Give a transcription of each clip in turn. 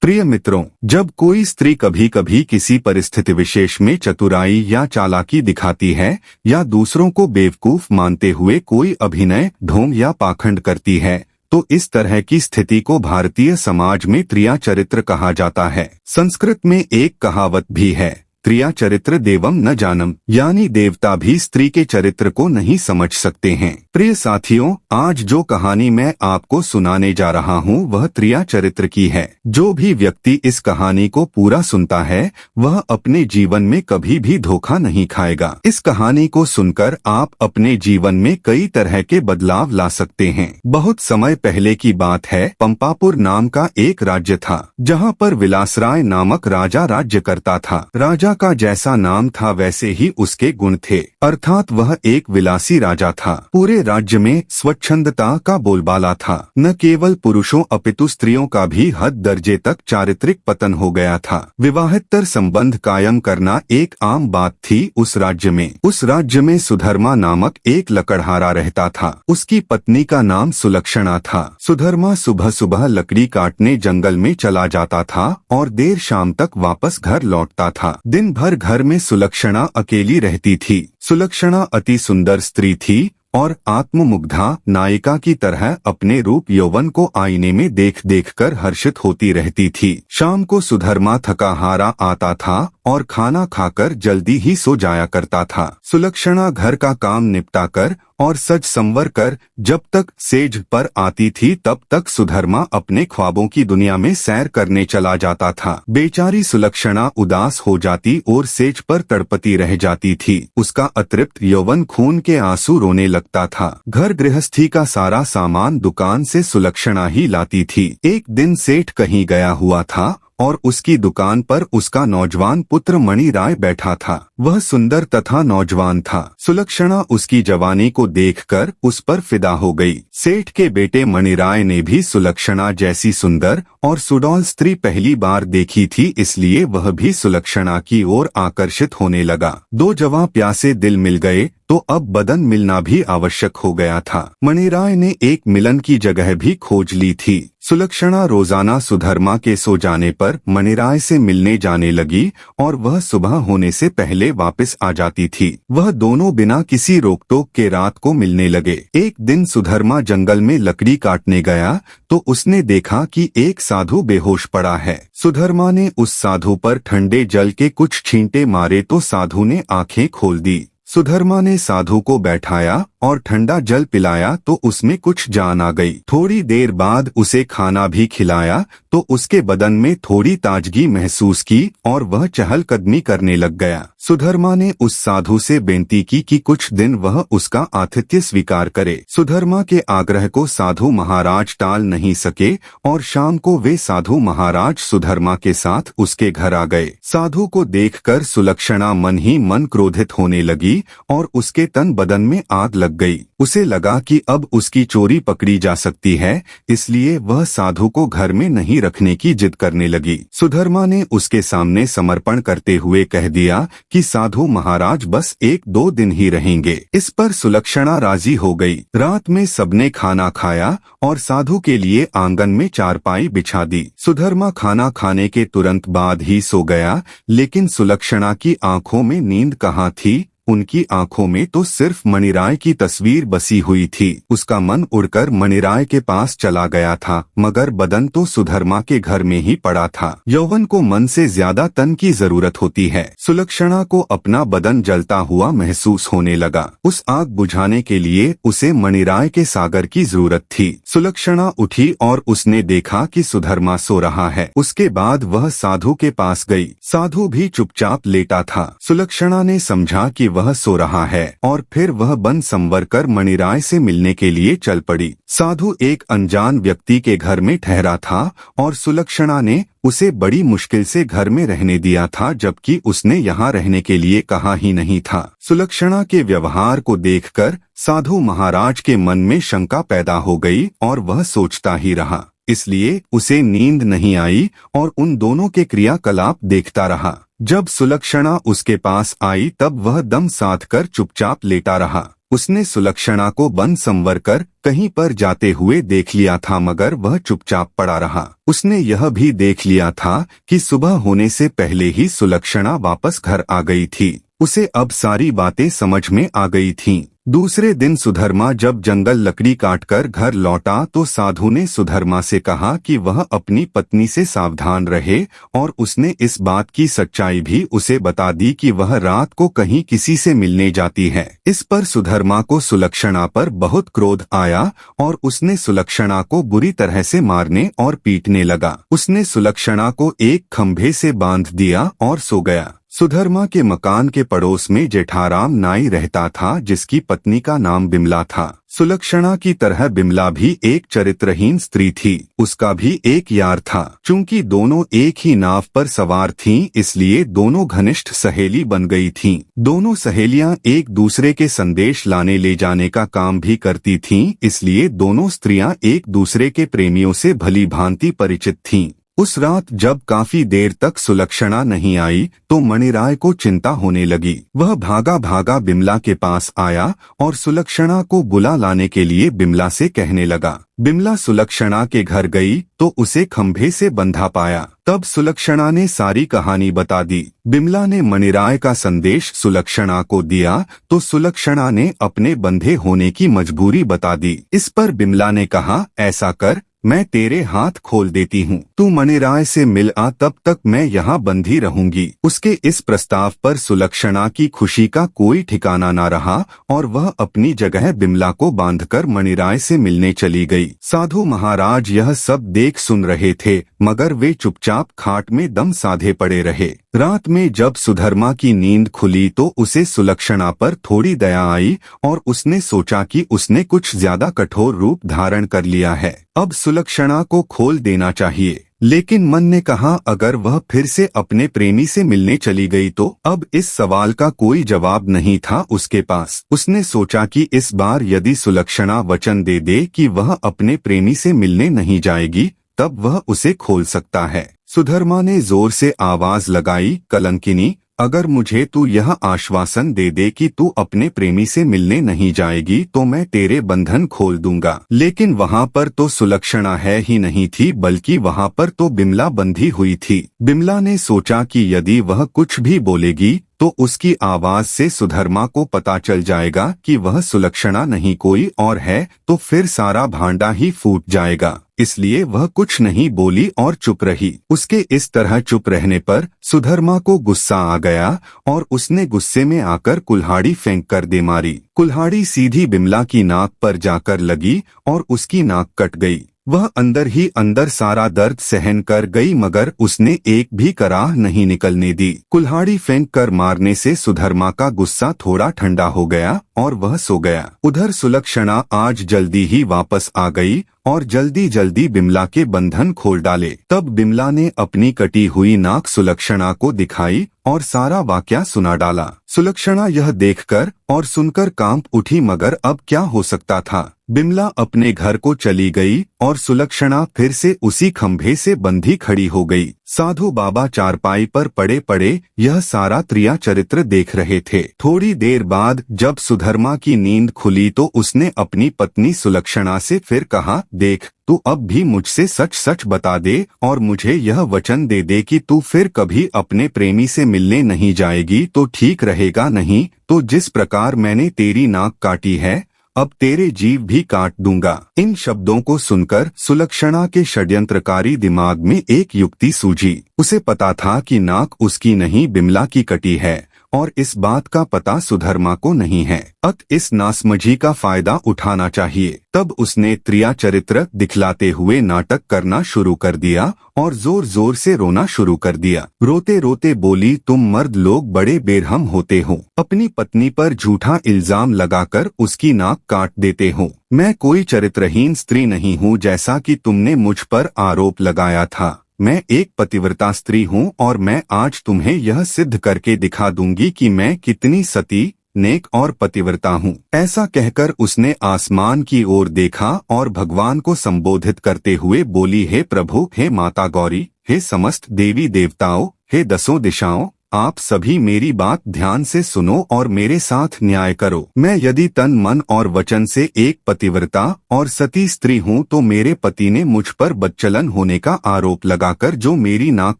प्रिय मित्रों, जब कोई स्त्री कभी कभी किसी परिस्थिति विशेष में चतुराई या चालाकी दिखाती है या दूसरों को बेवकूफ मानते हुए कोई अभिनय, ढोंग या पाखंड करती है, तो इस तरह की स्थिति को भारतीय समाज में त्रिया चरित्र कहा जाता है। संस्कृत में एक कहावत भी है, त्रिया चरित्र देवम न जानम, यानी देवता भी स्त्री के चरित्र को नहीं समझ सकते हैं। प्रिय साथियों, आज जो कहानी मैं आपको सुनाने जा रहा हूँ वह त्रिया चरित्र की है। जो भी व्यक्ति इस कहानी को पूरा सुनता है वह अपने जीवन में कभी भी धोखा नहीं खाएगा। इस कहानी को सुनकर आप अपने जीवन में कई तरह के बदलाव ला सकते हैं। बहुत समय पहले की बात है, पंपापुर नाम का एक राज्य था जहाँ पर विलासराय नामक राजा राज्य करता था। राजा का जैसा नाम था वैसे ही उसके गुण थे, अर्थात वह एक विलासी राजा था। पूरे राज्य में स्वच्छंदता का बोलबाला था। न केवल पुरुषों अपितु स्त्रियों का भी हद दर्जे तक चारित्रिक पतन हो गया था। विवाहेतर संबंध कायम करना एक आम बात थी उस राज्य में। उस राज्य में सुधर्मा नामक एक लकड़हारा रहता था। उसकी पत्नी का नाम सुलक्षणा था। सुधर्मा सुबह सुबह लकड़ी काटने जंगल में चला जाता था और देर शाम तक वापस घर लौटता था। दिन भर घर में सुलक्षणा अकेली रहती थी। सुलक्षणा अति सुंदर स्त्री थी और आत्ममुग्धा नायिका की तरह अपने रूप यौवन को आईने में देख देख कर हर्षित होती रहती थी। शाम को सुधर्मा थका हारा आता था और खाना खाकर जल्दी ही सो जाया करता था। सुलक्षणा घर का काम निपटा कर और सज संवर कर जब तक सेज पर आती थी तब तक सुधर्मा अपने ख्वाबों की दुनिया में सैर करने चला जाता था। बेचारी सुलक्षणा उदास हो जाती और सेज पर तड़पती रह जाती थी। उसका अतृप्त यौवन खून के आंसू रोने लगता था। घर गृहस्थी का सारा सामान दुकान से सुलक्षणा ही लाती थी। एक दिन सेठ कहीं गया हुआ था और उसकी दुकान पर उसका नौजवान पुत्र मणिराय बैठा था। वह सुंदर तथा नौजवान था। सुलक्षणा उसकी जवानी को देखकर उस पर फिदा हो गई। सेठ के बेटे मणिराय ने भी सुलक्षणा जैसी सुंदर और सुडौल स्त्री पहली बार देखी थी, इसलिए वह भी सुलक्षणा की ओर आकर्षित होने लगा। दो जवां प्यासे दिल मिल गए तो अब बदन मिलना भी आवश्यक हो गया था। मणिराय ने एक मिलन की जगह भी खोज ली थी। सुलक्षणा रोजाना सुधर्मा के सो जाने पर मणिराय से मिलने जाने लगी और वह सुबह होने से पहले वापस आ जाती थी। वह दोनों बिना किसी रोक टोक के रात को मिलने लगे। एक दिन सुधर्मा जंगल में लकड़ी काटने गया तो उसने देखा कि एक साधु बेहोश पड़ा है। सुधर्मा ने उस साधु पर ठंडे जल के कुछ छींटे मारे तो साधु ने आंखें खोल दी। सुधर्मा ने साधु को बैठाया और ठंडा जल पिलाया तो उसमें कुछ जान आ गई। थोड़ी देर बाद उसे खाना भी खिलाया तो उसके बदन में थोड़ी ताजगी महसूस की और वह चहलकदमी करने लग गया। सुधर्मा ने उस साधु से बेनती की कि कुछ दिन वह उसका आतिथ्य स्वीकार करे। सुधर्मा के आग्रह को साधु महाराज टाल नहीं सके और शाम को वे साधु महाराज सुधर्मा के साथ उसके घर आ गए। साधु को देखकर सुलक्षणा मन ही मन क्रोधित होने लगी और उसके तन बदन में आग लग गई। उसे लगा कि अब उसकी चोरी पकड़ी जा सकती है, इसलिए वह साधु को घर में नहीं रखने की जिद करने लगी। सुधर्मा ने उसके सामने समर्पण करते हुए कह दिया कि साधु महाराज बस 1-2 दिन ही रहेंगे। इस पर सुलक्षणा राजी हो गई। रात में सबने खाना खाया और साधु के लिए आंगन में चारपाई बिछा दी। सुधर्मा खाना खाने के तुरंत बाद ही सो गया, लेकिन सुलक्षणा की आंखों में नींद कहाँ थी। उनकी आंखों में तो सिर्फ मणिराय की तस्वीर बसी हुई थी। उसका मन उड़कर मणिराय के पास चला गया था, मगर बदन तो सुधर्मा के घर में ही पड़ा था। यौवन को मन से ज्यादा तन की जरूरत होती है। सुलक्षणा को अपना बदन जलता हुआ महसूस होने लगा। उस आग बुझाने के लिए उसे मणिराय के सागर की जरूरत थी। सुलक्षणा उठी और उसने देखा कि सुधर्मा सो रहा है। उसके बाद वह साधु के पास गई। साधु भी चुपचाप लेटा था। सुलक्षणा ने समझा कि वह सो रहा है और फिर वह बन संवर कर मणिराय से मिलने के लिए चल पड़ी। साधु एक अनजान व्यक्ति के घर में ठहरा था और सुलक्षणा ने उसे बड़ी मुश्किल से घर में रहने दिया था, जबकि उसने यहाँ रहने के लिए कहा ही नहीं था। सुलक्षणा के व्यवहार को देखकर साधु महाराज के मन में शंका पैदा हो गई और वह सोचता ही रहा। इसलिए उसे नींद नहीं आई और उन दोनों के क्रियाकलाप देखता रहा। जब सुलक्षणा उसके पास आई तब वह दम साध कर चुपचाप लेटा रहा। उसने सुलक्षणा को बंद संवर कर कहीं पर जाते हुए देख लिया था, मगर वह चुपचाप पड़ा रहा। उसने यह भी देख लिया था कि सुबह होने से पहले ही सुलक्षणा वापस घर आ गई थी। उसे अब सारी बातें समझ में आ गई थीं। दूसरे दिन सुधर्मा जब जंगल लकड़ी काटकर घर लौटा तो साधु ने सुधर्मा से कहा कि वह अपनी पत्नी से सावधान रहे, और उसने इस बात की सच्चाई भी उसे बता दी कि वह रात को कहीं किसी से मिलने जाती है। इस पर सुधर्मा को सुलक्षणा पर बहुत क्रोध आया और उसने सुलक्षणा को बुरी तरह से मारने और पीटने लगा। उसने सुलक्षणा को एक खंभे से बांध दिया और सो गया। सुधर्मा के मकान के पड़ोस में जेठाराम नाई रहता था, जिसकी पत्नी का नाम बिमला था। सुलक्षणा की तरह बिमला भी एक चरित्रहीन स्त्री थी। उसका भी एक यार था। चूंकि दोनों एक ही नाव पर सवार थीं, इसलिए दोनों घनिष्ठ सहेली बन गई थीं। दोनों सहेलियां एक दूसरे के संदेश लाने ले जाने का काम भी करती थीं, इसलिए दोनों स्त्रियां एक दूसरे के प्रेमियों से भली भांति परिचित थीं। उस रात जब काफी देर तक सुलक्षणा नहीं आई तो मणिराय को चिंता होने लगी। वह भागा भागा बिमला के पास आया और सुलक्षणा को बुला लाने के लिए बिमला से कहने लगा। बिमला सुलक्षणा के घर गई तो उसे खंभे से बंधा पाया। तब सुलक्षणा ने सारी कहानी बता दी। बिमला ने मणिराय का संदेश सुलक्षणा को दिया तो सुलक्षणा ने अपने बंधे होने की मजबूरी बता दी। इस पर बिमला ने कहा, ऐसा कर, मैं तेरे हाथ खोल देती हूँ, तू मणिराय से मिल आ, तब तक मैं यहाँ बंधी रहूंगी। उसके इस प्रस्ताव पर सुलक्षणा की खुशी का कोई ठिकाना न रहा और वह अपनी जगह बिमला को बांधकर मणिराय से मिलने चली गई। साधु महाराज यह सब देख सुन रहे थे, मगर वे चुपचाप खाट में दम साधे पड़े रहे। रात में जब सुधर्मा की नींद खुली तो उसे सुलक्षणा पर थोड़ी दया आई और उसने सोचा कि उसने कुछ ज्यादा कठोर रूप धारण कर लिया है, अब सुलक्षणा को खोल देना चाहिए। लेकिन मन ने कहा, अगर वह फिर से अपने प्रेमी से मिलने चली गई तो? अब इस सवाल का कोई जवाब नहीं था उसके पास। उसने सोचा कि इस बार यदि सुलक्षणा वचन दे दे कि वह अपने प्रेमी से मिलने नहीं जाएगी, तब वह उसे खोल सकता है। सुधर्मा ने जोर से आवाज लगाई, कलंकिनी, अगर मुझे तू यह आश्वासन दे दे कि तू अपने प्रेमी से मिलने नहीं जाएगी तो मैं तेरे बंधन खोल दूंगा। लेकिन वहाँ पर तो सुलक्षणा है ही नहीं थी, बल्कि वहाँ पर तो बिमला बंधी हुई थी। बिमला ने सोचा कि यदि वह कुछ भी बोलेगी तो उसकी आवाज से सुधर्मा को पता चल जाएगा कि वह सुलक्षणा नहीं कोई और है, तो फिर सारा भांडा ही फूट जाएगा। इसलिए वह कुछ नहीं बोली और चुप रही। उसके इस तरह चुप रहने पर सुधर्मा को गुस्सा आ गया और उसने गुस्से में आकर कुल्हाड़ी फेंक कर दे मारी। कुल्हाड़ी सीधी बिमला की नाक पर जाकर लगी और उसकी नाक कट गई। वह अंदर ही अंदर सारा दर्द सहन कर गई, मगर उसने एक भी कराह नहीं निकलने दी। कुल्हाड़ी फेंक कर मारने से सुधर्मा का गुस्सा थोड़ा ठंडा हो गया और वह सो गया। उधर सुलक्षणा आज जल्दी ही वापस आ गई और जल्दी जल्दी बिमला के बंधन खोल डाले। तब बिमला ने अपनी कटी हुई नाक सुलक्षणा को दिखाई और सारा वाकया सुना डाला। सुलक्षणा यह देखकर और सुनकर कांप उठी, मगर अब क्या हो सकता था। बिमला अपने घर को चली गई और सुलक्षणा फिर से उसी खंभे से बंधी खड़ी हो गई। साधु बाबा चारपाई पर पड़े पड़े यह सारा त्रिया चरित्र देख रहे थे। थोड़ी देर बाद जब सुधर्मा की नींद खुली तो उसने अपनी पत्नी सुलक्षणा से फिर कहा, देख, तू अब भी मुझसे सच सच बता दे और मुझे यह वचन दे दे कि तू फिर कभी अपने प्रेमी से मिलने नहीं जाएगी तो ठीक रहेगा, नहीं तो जिस प्रकार मैंने तेरी नाक काटी है अब तेरे जीव भी काट दूंगा। इन शब्दों को सुनकर सुलक्षणा के षड्यंत्रकारी दिमाग में एक युक्ति सूझी। उसे पता था कि नाक उसकी नहीं बिमला की कटी है और इस बात का पता सुधर्मा को नहीं है। अत इस नासमझी का फायदा उठाना चाहिए। तब उसने त्रिया चरित्र दिखलाते हुए नाटक करना शुरू कर दिया और जोर जोर से रोना शुरू कर दिया। रोते रोते बोली, तुम मर्द लोग बड़े बेरहम होते हो, अपनी पत्नी पर झूठा इल्जाम लगाकर उसकी नाक काट देते हो। मैं कोई चरित्रहीन स्त्री नहीं हूँ जैसा कि तुमने मुझ पर आरोप लगाया था। मैं एक पतिव्रता स्त्री हूँ और मैं आज तुम्हें यह सिद्ध करके दिखा दूंगी कि मैं कितनी सती, नेक और पतिव्रता हूँ। ऐसा कहकर उसने आसमान की ओर देखा और भगवान को संबोधित करते हुए बोली, हे प्रभु, हे माता गौरी, हे समस्त देवी देवताओं, हे दसों दिशाओं, आप सभी मेरी बात ध्यान से सुनो और मेरे साथ न्याय करो। मैं यदि तन मन और वचन से एक पतिव्रता और सती स्त्री हूँ तो मेरे पति ने मुझ पर बदचलन होने का आरोप लगाकर जो मेरी नाक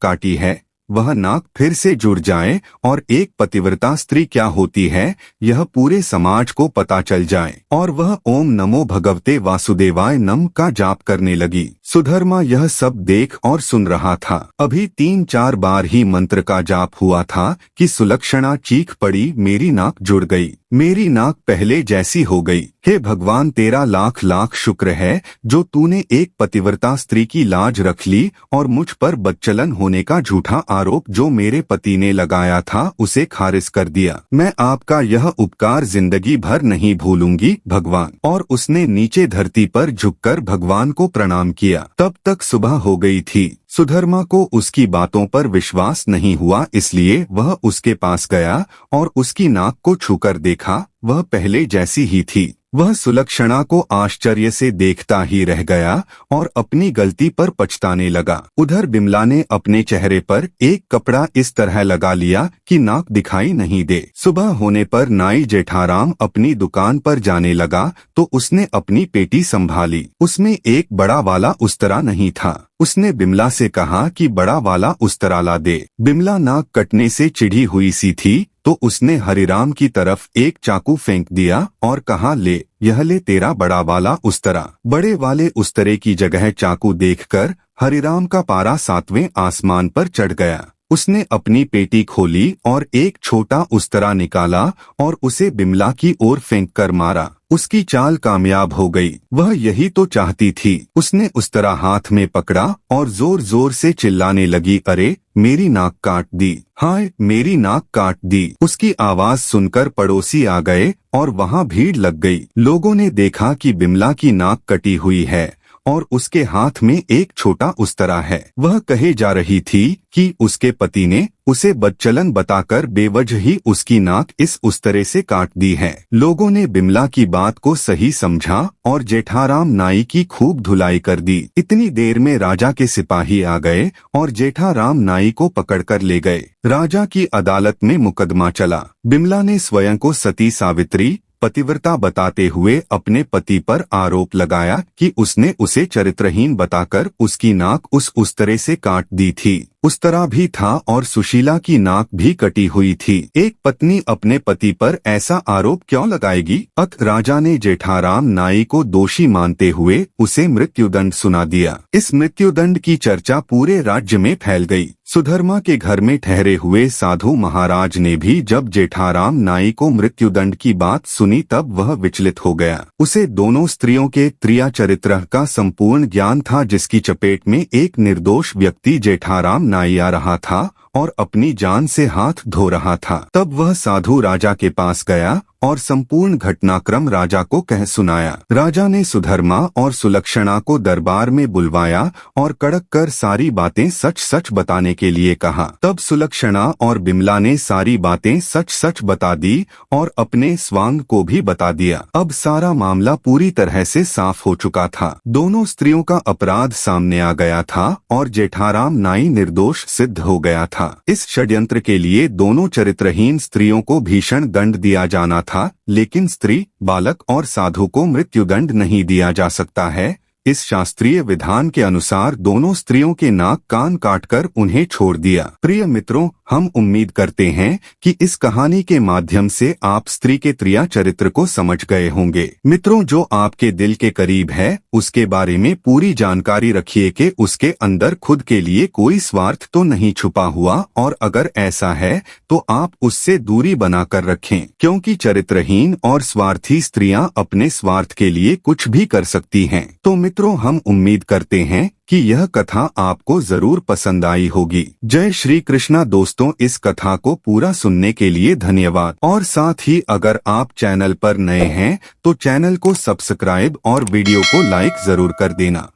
काटी है वह नाक फिर से जुड़ जाए और एक पतिव्रता स्त्री क्या होती है यह पूरे समाज को पता चल जाए। और वह ओम नमो भगवते वासुदेवाय नम का जाप करने लगी। सुधर्मा यह सब देख और सुन रहा था। अभी 3-4 बार ही मंत्र का जाप हुआ था कि सुलक्षणा चीख पड़ी, मेरी नाक जुड़ गई, मेरी नाक पहले जैसी हो गई। हे भगवान, तेरा लाख लाख शुक्र है जो तूने एक पतिव्रता स्त्री की लाज रख ली और मुझ पर बदचलन होने का झूठा आरोप जो मेरे पति ने लगाया था उसे खारिज कर दिया। मैं आपका यह उपकार जिंदगी भर नहीं भूलूंगी भगवान। और उसने नीचे धरती पर झुककर भगवान को प्रणाम किया। तब तक सुबह हो गई थी। सुधर्मा को उसकी बातों पर विश्वास नहीं हुआ, इसलिए वह उसके पास गया और उसकी नाक को छूकर देखा, वह पहले जैसी ही थी। वह सुलक्षणा को आश्चर्य से देखता ही रह गया और अपनी गलती पर पछताने लगा। उधर बिमला ने अपने चेहरे पर एक कपड़ा इस तरह लगा लिया कि नाक दिखाई नहीं दे। सुबह होने पर नाई जेठाराम अपनी दुकान पर जाने लगा तो उसने अपनी पेटी संभाली। उसमें एक बड़ा वाला उस्तरा नहीं था। उसने बिमला से कहा कि बड़ा वाला उस्तरा ला दे। बिमला नाक कटने से चिढ़ी हुई सी थी तो उसने हरिराम की तरफ एक चाकू फेंक दिया और कहा, ले, यह ले तेरा बड़ा वाला उस्तरा। बड़े वाले उस्तरे की जगह चाकू देखकर हरिराम का पारा 7वें आसमान पर चढ़ गया। उसने अपनी पेटी खोली और एक छोटा उस्तरा निकाला और उसे बिमला की ओर फेंक कर मारा। उसकी चाल कामयाब हो गई। वह यही तो चाहती थी। उसने उस्तरा हाथ में पकड़ा और जोर जोर से चिल्लाने लगी, अरे मेरी नाक काट दी, हाय मेरी नाक काट दी। उसकी आवाज सुनकर पड़ोसी आ गए और वहां भीड़ लग गई। लोगों ने देखा कि बिमला की नाक कटी हुई है और उसके हाथ में एक छोटा उस्तरा है। वह कहे जा रही थी कि उसके पति ने उसे बदचलन बताकर बेवजह ही उसकी नाक इस उस्तरे से काट दी है। लोगों ने बिमला की बात को सही समझा और जेठाराम नाई की खूब धुलाई कर दी। इतनी देर में राजा के सिपाही आ गए और जेठाराम नाई को पकड़कर ले गए। राजा की अदालत में मुकदमा चला। बिमला ने स्वयं को सती सावित्री पतिव्रता बताते हुए अपने पति पर आरोप लगाया कि उसने उसे चरित्रहीन बताकर उसकी नाक उस उस्तरे से काट दी थी। उस्तरा भी था और सुशीला की नाक भी कटी हुई थी। एक पत्नी अपने पति पर ऐसा आरोप क्यों लगाएगी? अतः राजा ने जेठाराम नाई को दोषी मानते हुए उसे मृत्युदंड सुना दिया। इस मृत्युदंड की चर्चा पूरे राज्य में फैल गई। सुधर्मा के घर में ठहरे हुए साधु महाराज ने भी जब जेठाराम नाई को मृत्युदंड की बात सुनी तब वह विचलित हो गया। उसे दोनों स्त्रियों के त्रिया चरित्र का संपूर्ण ज्ञान था, जिसकी चपेट में एक निर्दोष व्यक्ति जेठाराम नाई आ रहा था और अपनी जान से हाथ धो रहा था। तब वह साधु राजा के पास गया और संपूर्ण घटनाक्रम राजा को कह सुनाया। राजा ने सुधर्मा और सुलक्षणा को दरबार में बुलवाया और कड़क कर सारी बातें सच सच बताने के लिए कहा। तब सुलक्षणा और बिमला ने सारी बातें सच सच बता दी और अपने स्वांग को भी बता दिया। अब सारा मामला पूरी तरह से साफ हो चुका था। दोनों स्त्रियों का अपराध सामने आ गया था और जेठाराम नाई निर्दोष सिद्ध हो गया था। इस षड्यंत्र के लिए दोनों चरित्रहीन स्त्रियों को भीषण दंड दिया जाना था, लेकिन स्त्री, बालक और साधु को मृत्युदंड नहीं दिया जा सकता है। इस शास्त्रीय विधान के अनुसार दोनों स्त्रियों के नाक कान काटकर उन्हें छोड़ दिया। प्रिय मित्रों, हम उम्मीद करते हैं कि इस कहानी के माध्यम से आप स्त्री के त्रिया चरित्र को समझ गए होंगे। मित्रों, जो आपके दिल के करीब है उसके बारे में पूरी जानकारी रखिए कि उसके अंदर खुद के लिए कोई स्वार्थ तो नहीं छुपा हुआ, और अगर ऐसा है तो आप उससे दूरी बनाकर रखें, क्योंकि चरित्रहीन और स्वार्थी स्त्रियां अपने स्वार्थ के लिए कुछ भी कर सकती हैं। तो मित्रों, हम उम्मीद करते हैं कि यह कथा आपको जरूर पसंद आई होगी। जय श्री कृष्णा। दोस्तों, इस कथा को पूरा सुनने के लिए धन्यवाद। और साथ ही अगर आप चैनल पर नए हैं तो चैनल को सब्सक्राइब और वीडियो को लाइक जरूर कर देना।